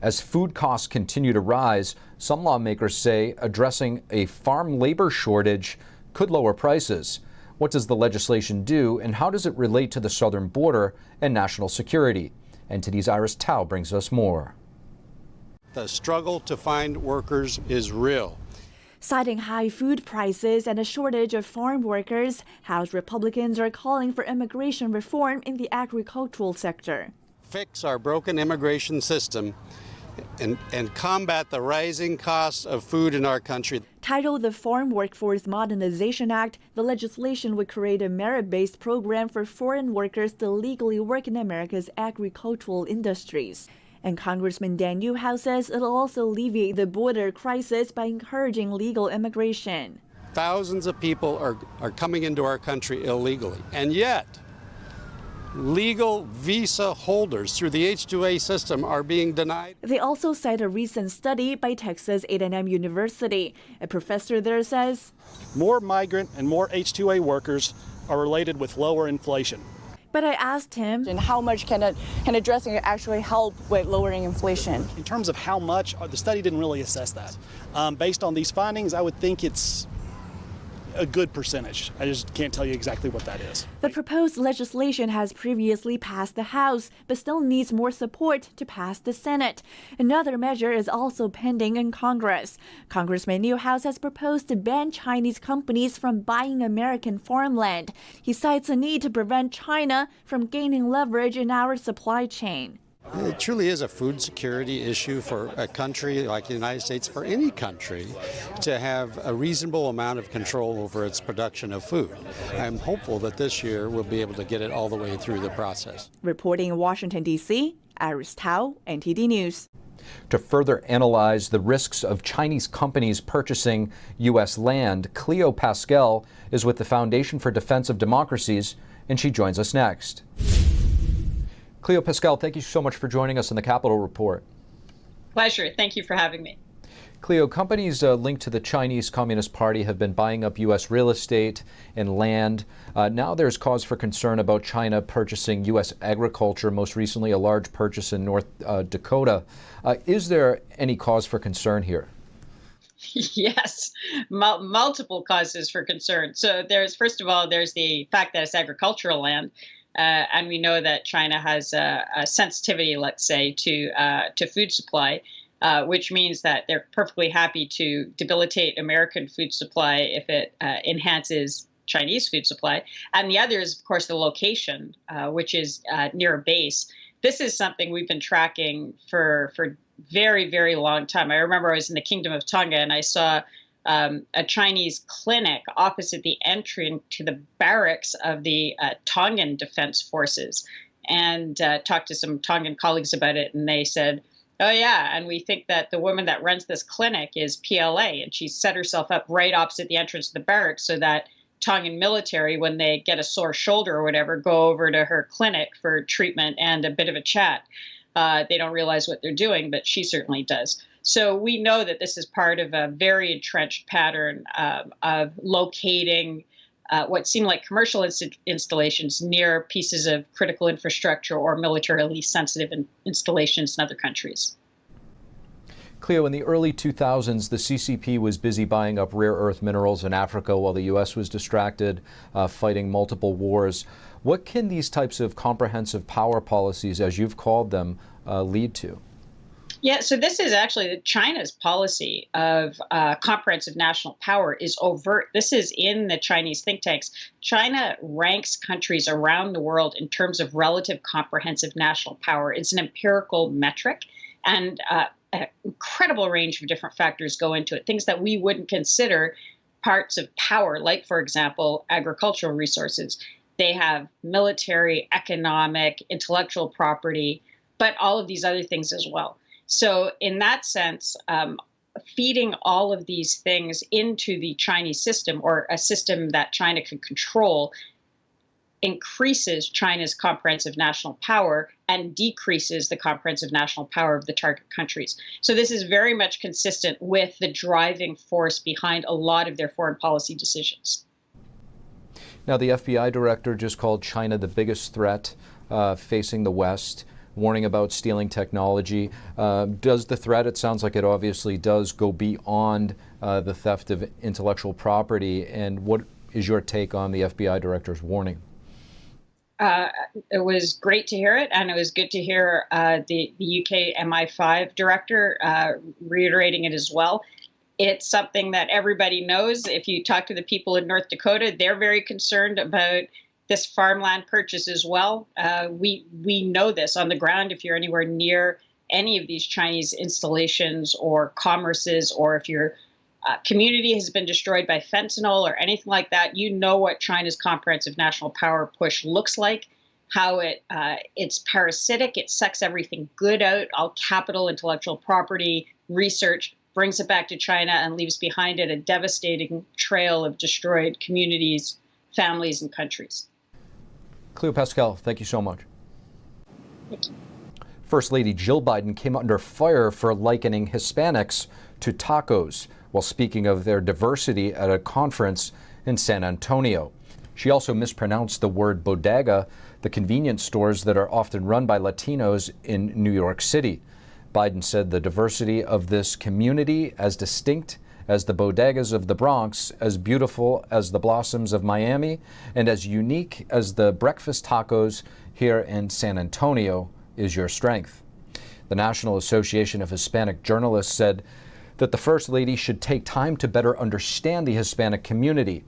As food costs continue to rise, some lawmakers say addressing a farm labor shortage could lower prices. What does the legislation do, and how does it relate to the southern border and national security? NTD's Iris Tao brings us more. The struggle to find workers is real. Citing high food prices and a shortage of farm workers, House Republicans are calling for immigration reform in the agricultural sector. Fix our broken immigration system and combat the rising costs of food in our country. Titled the Farm Workforce Modernization Act, the legislation would create a merit-based program for foreign workers to legally work in America's agricultural industries. And Congressman Dan Newhouse says it'll also alleviate the border crisis by encouraging legal immigration. Thousands of people are coming into our country illegally, and yet legal visa holders through the H-2A system are being denied. They also cite a recent study by Texas A&M University. A professor there says more migrant and more H-2A workers are related with lower inflation. But I asked him, and how much can addressing it actually help with lowering inflation? In terms of how much, the study didn't really assess that. Based on these findings, I would think it's a good percentage. I just can't tell you exactly what that is. The proposed legislation has previously passed the House, but still needs more support to pass the Senate. Another measure is also pending in Congress. Congressman Newhouse has proposed to ban Chinese companies from buying American farmland. He cites a need to prevent China from gaining leverage in our supply chain. It truly is a food security issue for a country like the United States, for any country, to have a reasonable amount of control over its production of food. I'm hopeful that this year we'll be able to get it all the way through the process. Reporting in Washington, D.C., Iris Tao, NTD News. To further analyze the risks of Chinese companies purchasing U.S. land, Cleo Paskal is with the Foundation for Defense of Democracies, and she joins us next. Cleo Paskal, thank you so much for joining us on the Capitol Report. Pleasure. Thank you for having me. Cleo, companies linked to the Chinese Communist Party have been buying up U.S. real estate and land. Now there's cause for concern about China purchasing U.S. agriculture, most recently a large purchase in North Dakota. Is there any cause for concern here? Yes, multiple causes for concern. So first of all, there's the fact that it's agricultural land. And we know that China has a sensitivity, let's say, to food supply, which means that they're perfectly happy to debilitate American food supply if it enhances Chinese food supply. And the other is, of course, the location, which is near a base. This is something we've been tracking for very, very long time. I remember I was in the Kingdom of Tonga and I saw a Chinese clinic opposite the entry to the barracks of the Tongan Defense Forces, and talked to some Tongan colleagues about it, and they said, oh yeah, and we think that the woman that runs this clinic is PLA, and she set herself up right opposite the entrance to the barracks so that Tongan military, when they get a sore shoulder or whatever, go over to her clinic for treatment and a bit of a chat. They don't realize what they're doing, but she certainly does. So we know that this is part of a very entrenched pattern of locating what seem like commercial installations near pieces of critical infrastructure or militarily sensitive installations in other countries. Cleo, in the early 2000s, the CCP was busy buying up rare earth minerals in Africa while the U.S. was distracted fighting multiple wars. What can these types of comprehensive power policies, as you've called them, lead to? Yeah, so this is actually China's policy of comprehensive national power is overt. This is in the Chinese think tanks. China ranks countries around the world in terms of relative comprehensive national power. It's an empirical metric, and an incredible range of different factors go into it, things that we wouldn't consider parts of power, like, for example, agricultural resources. They have military, economic, intellectual property, but all of these other things as well. So in that sense, feeding all of these things into the Chinese system, or a system that China can control, increases China's comprehensive national power and decreases the comprehensive national power of the target countries. So this is very much consistent with the driving force behind a lot of their foreign policy decisions. Now, the FBI director just called China the biggest threat facing the West. warning about stealing technology. Does the threat, it sounds like it obviously does, go beyond the theft of intellectual property? And what is your take on the FBI director's warning? It was great to hear it, and it was good to hear the UK MI5 director reiterating it as well. It's something that everybody knows. If you talk to the people in North Dakota, they're very concerned about this farmland purchase as well. We know this on the ground. If you're anywhere near any of these Chinese installations or commerces, or if your community has been destroyed by fentanyl or anything like that, you know what China's comprehensive national power push looks like, how it's parasitic, it sucks everything good out, all capital, intellectual property, research, brings it back to China and leaves behind it a devastating trail of destroyed communities, families, and countries. Cleo Paskal, thank you so much. Thank you. First Lady Jill Biden came under fire for likening Hispanics to tacos while speaking of their diversity at a conference in San Antonio. She also mispronounced the word bodega, the convenience stores that are often run by Latinos in New York City. Biden said the diversity of this community, as distinct as the bodegas of the Bronx, as beautiful as the blossoms of Miami, and as unique as the breakfast tacos here in San Antonio, is your strength. The National Association of Hispanic Journalists said that the First Lady should take time to better understand the Hispanic community.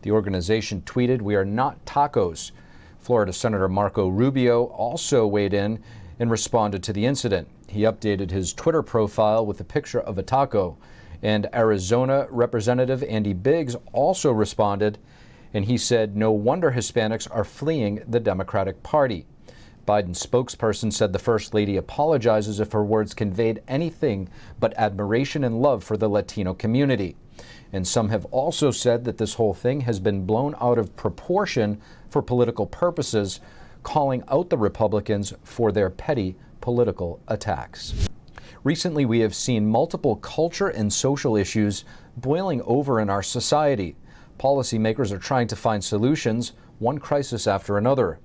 The organization tweeted, "We are not tacos." Florida Senator Marco Rubio also weighed in and responded to the incident. He updated his Twitter profile with a picture of a taco. And Arizona Representative Andy Biggs also responded, and he said, "No wonder Hispanics are fleeing the Democratic Party." Biden's spokesperson said the First Lady apologizes if her words conveyed anything but admiration and love for the Latino community. And some have also said that this whole thing has been blown out of proportion for political purposes, calling out the Republicans for their petty political attacks. Recently, we have seen multiple culture and social issues boiling over in our society. Policymakers are trying to find solutions, one crisis after another.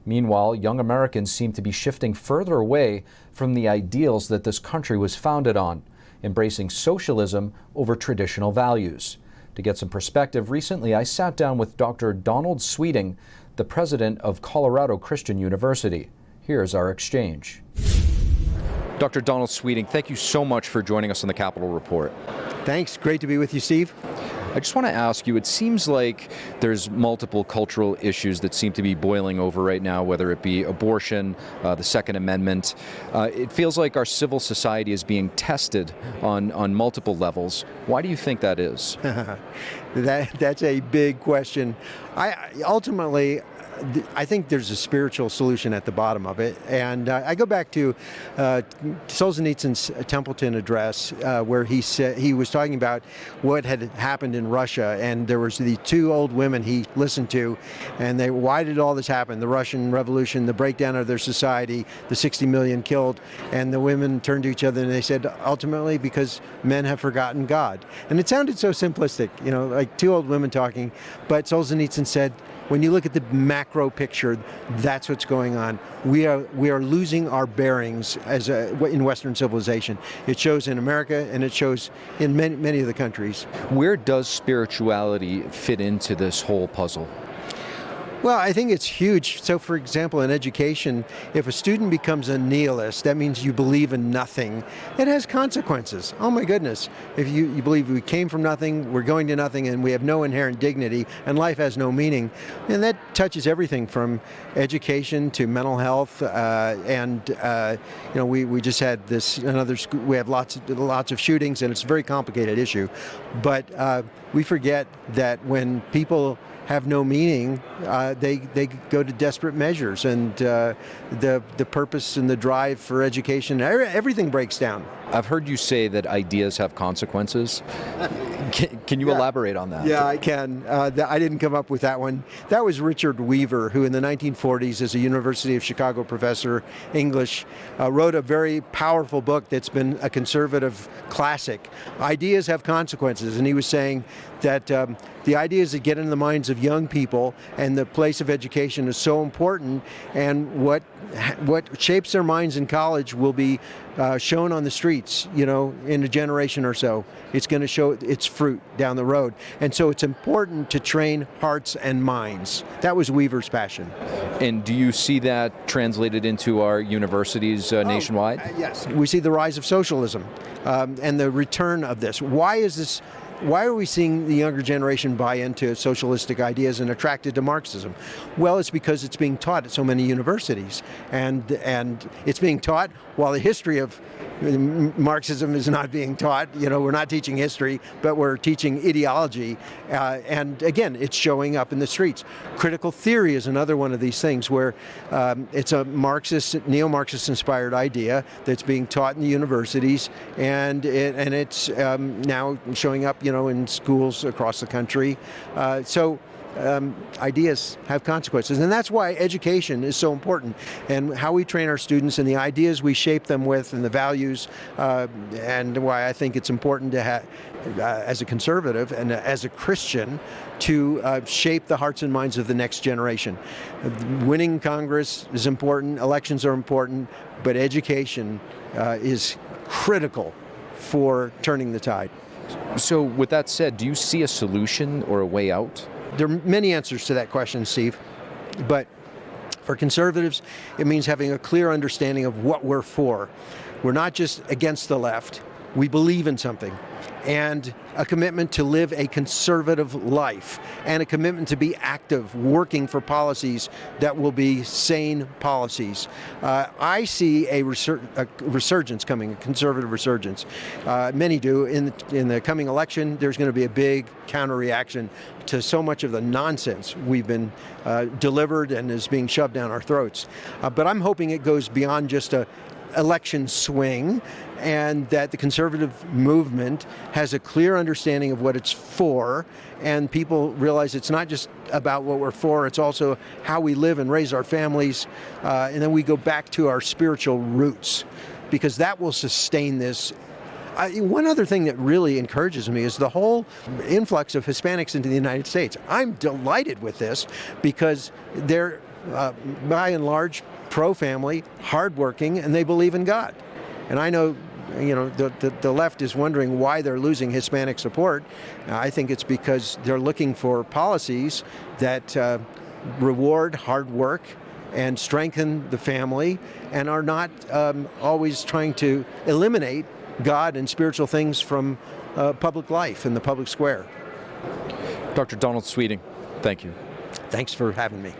Meanwhile, young Americans seem to be shifting further away from the ideals that this country was founded on, embracing socialism over traditional values. To get some perspective, recently I sat down with Dr. Donald Sweeting, the president of Colorado Christian University. Here's our exchange. Dr. Donald Sweeting, thank you so much for joining us on the Capitol Report. Thanks. Great to be with you, Steve. I just want to ask you, it seems like there's multiple cultural issues that seem to be boiling over right now, whether it be abortion, the Second Amendment. It feels like our civil society is being tested on multiple levels. Why do you think that is? That's a big question. Ultimately, I think there's a spiritual solution at the bottom of it. And I go back to Solzhenitsyn's Templeton address, where he was talking about what had happened in Russia. And there was the two old women he listened to, and why did all this happen? The Russian Revolution, the breakdown of their society, the 60 million killed. And the women turned to each other and they said, ultimately, because men have forgotten God. And it sounded so simplistic, like two old women talking. But Solzhenitsyn said, when you look at the macro picture, that's what's going on. We are losing our bearings in Western civilization. It shows in America and it shows in many of the countries. Where does spirituality fit into this whole puzzle? Well, I think it's huge. So, for example, in education, if a student becomes a nihilist, that means you believe in nothing. It has consequences. Oh my goodness. If you believe we came from nothing, we're going to nothing, and we have no inherent dignity, and life has no meaning, and that touches everything from education to mental health. We just had another school. We have lots of shootings, and it's a very complicated issue. But we forget that when people have no meaning, they go to desperate measures, and the purpose and the drive for education, everything breaks down. I've heard you say that ideas have consequences. Can you elaborate on that? Yeah, I can. I didn't come up with that one. That was Richard Weaver, who in the 1940s, as a University of Chicago professor, English, wrote a very powerful book that's been a conservative classic. Ideas have consequences, and he was saying that the ideas that get in the minds of of young people, and the place of education is so important, and what shapes their minds in college will be shown on the streets, in a generation or so. It's going to show its fruit down the road. And so it's important to train hearts and minds. That was Weaver's passion. And do you see that translated into our universities nationwide? Yes. We see the rise of socialism and the return of this. Why are we seeing the younger generation buy into socialistic ideas and attracted to Marxism? Well, it's because it's being taught at so many universities, and it's being taught while the history of Marxism is not being taught. We're not teaching history, but we're teaching ideology, and again, it's showing up in the streets. Critical theory is another one of these things where it's a Marxist, neo-Marxist inspired idea that's being taught in the universities, and it's now showing up in schools across the country. Ideas have consequences, and that's why education is so important, and how we train our students and the ideas we shape them with and the values, and why I think it's important to have, as a conservative and as a Christian, to shape the hearts and minds of the next generation. Winning Congress is important, elections are important, but education is critical for turning the tide. So with that said, do you see a solution or a way out? There are many answers to that question, Steve, but for conservatives, it means having a clear understanding of what we're for. We're not just against the left. We believe in something, and a commitment to live a conservative life, and a commitment to be active, working for policies that will be sane policies. I see a resurgence coming, a conservative resurgence. Many do. In the coming election, there's going to be a big counter-reaction to so much of the nonsense we've been delivered and is being shoved down our throats. But I'm hoping it goes beyond just a election swing, and that the conservative movement has a clear understanding of what it's for, and people realize it's not just about what we're for, it's also how we live and raise our families, and then we go back to our spiritual roots, because that will sustain this. One other thing that really encourages me is the whole influx of Hispanics into the United States. I'm delighted with this, because they're by and large pro-family, hardworking, and they believe in God. And I know, the left is wondering why they're losing Hispanic support. I think it's because they're looking for policies that reward hard work and strengthen the family, and are not always trying to eliminate God and spiritual things from public life and the public square. Dr. Donald Sweeting, thank you. Thanks for having me.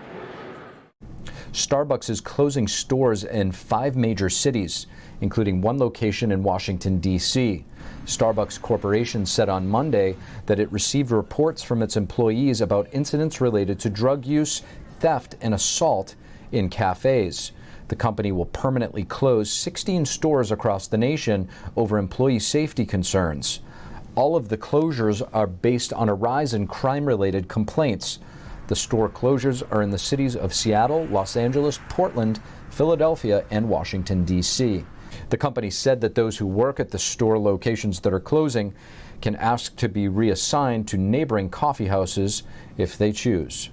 Starbucks is closing stores in 5 major cities, including one location in Washington, D.C. Starbucks Corporation said on Monday that it received reports from its employees about incidents related to drug use, theft, and assault in cafes. The company will permanently close 16 stores across the nation over employee safety concerns. All of the closures are based on a rise in crime-related complaints. The store closures are in the cities of Seattle, Los Angeles, Portland, Philadelphia, and Washington, D.C. The company said that those who work at the store locations that are closing can ask to be reassigned to neighboring coffee houses if they choose.